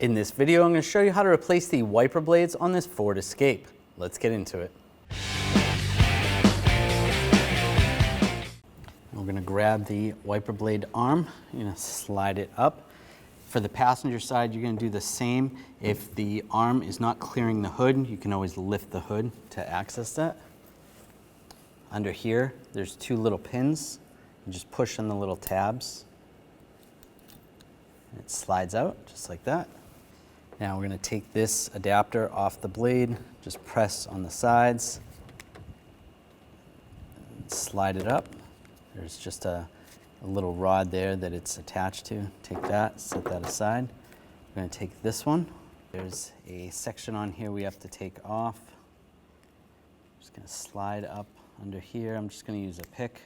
In this video, I'm going to show you how to replace the wiper blades on this Ford Escape. Let's get into it. We're going to grab the wiper blade arm. You're going to slide it up. For the passenger side, you're going to do the same. If the arm is not clearing the hood, you can always lift the hood to access that. Under here, there's two little pins. You just push on the little tabs. And it slides out just like that. Now we're going to take this adapter off the blade, just press on the sides, and slide it up. There's just a little rod there that it's attached to. Take that, set that aside. We're going to take this one. There's a section on here we have to take off. Just going to slide up under here. I'm just going to use a pick.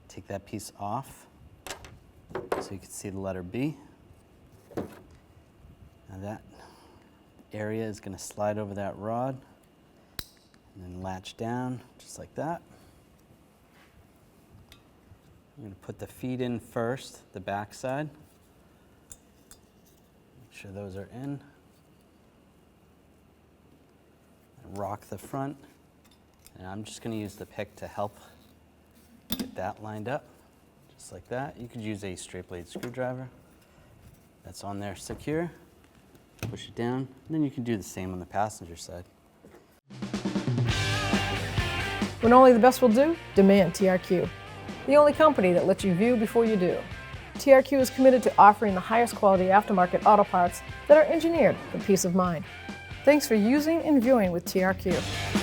Take that piece off so you can see the letter B. Now that area is going to slide over that rod and then latch down just like that. I'm going to put the feet in first, the back side. Make sure those are in. And rock the front. And I'm just going to use the pick to help get that lined up, just like that. You could use a straight blade screwdriver. That's on there secure. Push it down, and then you can do the same on the passenger side. When only the best will do, demand TRQ. The only company that lets you view before you do. TRQ is committed to offering the highest quality aftermarket auto parts that are engineered for peace of mind. Thanks for using and viewing with TRQ.